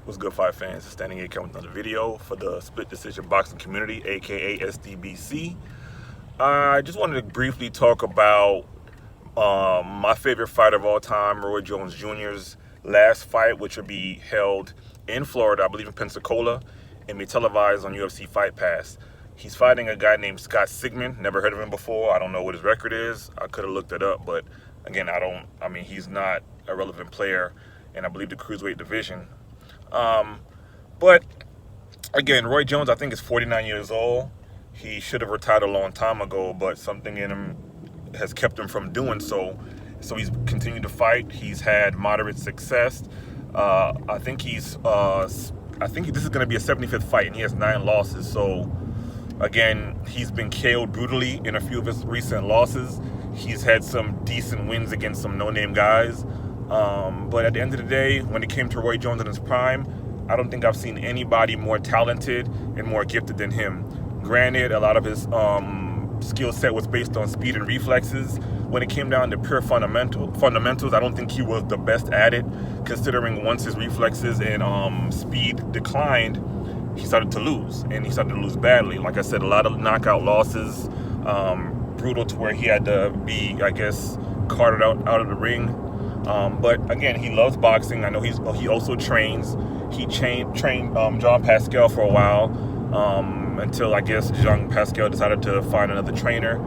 What's good, fight fans? Standing 8 with another video for the split decision boxing community, aka SDBC. I just wanted to briefly talk about my favorite fighter of all time, Roy Jones Jr.'s last fight, which will be held in Florida, I believe in Pensacola, and be televised on UFC FIGHT PASS. He's fighting a guy named Scott Sigmund. Never heard of him before. I don't know what his record is. I could have looked it up, but again, he's not a relevant player in, I believe, the cruiserweight division. But again, Roy Jones, I think, is 49 years old. He should have retired a long time ago, but something in him has kept him from doing so. So he's continued to fight. He's had moderate success. I think this is going to be a 75th fight, and he has 9 losses. So again, he's been KO'd brutally in a few of his recent losses. He's had some decent wins against some no-name guys. But at the end of the day, when it came to Roy Jones in his prime, I don't think I've seen anybody more talented and more gifted than him. Granted, a lot of his skill set was based on speed and reflexes. When it came down to pure fundamentals, I don't think he was the best at it, considering once his reflexes and speed declined, he started to lose, and he started to lose badly. Like I said, a lot of knockout losses, brutal to where he had to be, I guess, carted out of the ring. But again, he loves boxing. I know he also trains. He trained John Pascal for a while, until I guess Jean Pascal decided to find another trainer.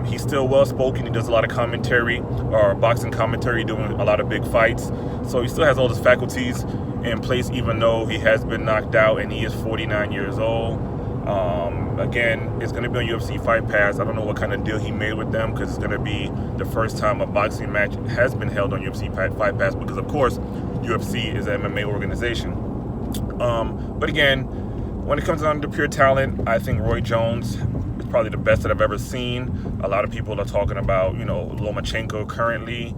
He's still well-spoken. He does a lot of commentary, or boxing commentary, doing a lot of big fights. So he still has all his faculties in place, even though he has been knocked out, and he is 49 years old. Again, it's going to be on UFC FIGHT PASS. I don't know what kind of deal he made with them, because it's going to be the first time a boxing match has been held on UFC FIGHT PASS, because of course UFC is an MMA organization. But again, when it comes down to pure talent, I think Roy Jones is probably the best that I've ever seen. A lot of people are talking about, Lomachenko currently.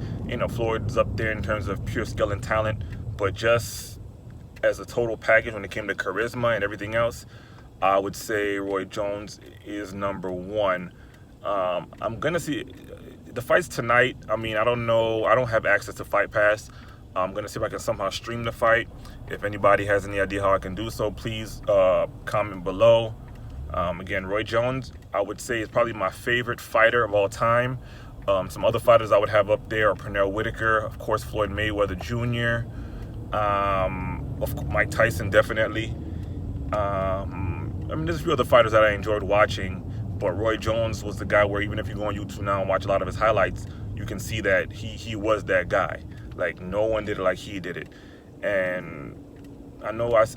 Floyd's up there in terms of pure skill and talent, but just as a total package when it came to charisma and everything else, I would say Roy Jones is number one. I'm going to see the fights tonight. I don't know. I don't have access to FIGHT PASS. I'm going to see if I can somehow stream the fight. If anybody has any idea how I can do so, please comment below. Again, Roy Jones, I would say, is probably my favorite fighter of all time. Some other fighters I would have up there are Pernell Whitaker, of course, Floyd Mayweather Jr., Mike Tyson, definitely. There's a few other fighters that I enjoyed watching, but Roy Jones was the guy where even if you go on YouTube now and watch a lot of his highlights, you can see that he was that guy. Like, no one did it like he did it. And I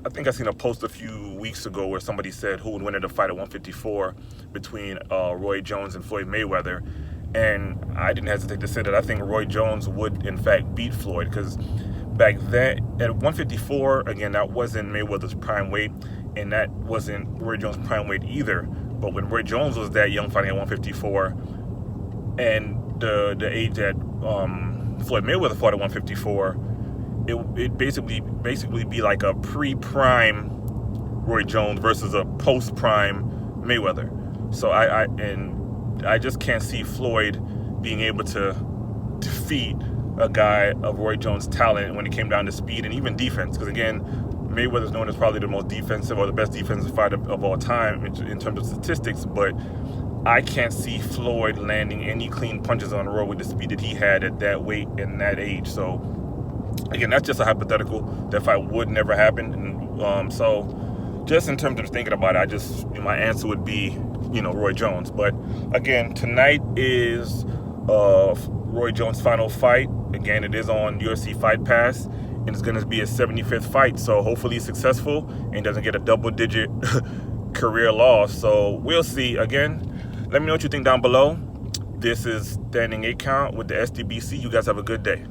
think I seen a post a few weeks ago where somebody said who would win in a fight at 154 between Roy Jones and Floyd Mayweather. And I didn't hesitate to say that I think Roy Jones would, in fact, beat Floyd, because back then, at 154, again, that wasn't Mayweather's prime weight, and that wasn't Roy Jones' prime weight either. But when Roy Jones was that young fighting at 154, and the age that Floyd Mayweather fought at 154, it basically be like a pre-prime Roy Jones versus a post-prime Mayweather. So I just can't see Floyd being able to defeat a guy of Roy Jones' talent when it came down to speed and even defense. Because again, Mayweather's known as probably the most defensive or the best defensive fighter of all time in terms of statistics, but I can't see Floyd landing any clean punches on Roy with the speed that he had at that weight and that age. So again, that's just a hypothetical. That fight would never happen. And so just in terms of thinking about it, my answer would be, Roy Jones. But again, tonight is Roy Jones' final fight. Again, it is on UFC FIGHT PASS, and it's going to be a 75th fight. So hopefully he's successful and doesn't get a double-digit career loss. So we'll see. Again, let me know what you think down below. This is Standing 8 Count with the SDBC. You guys have a good day.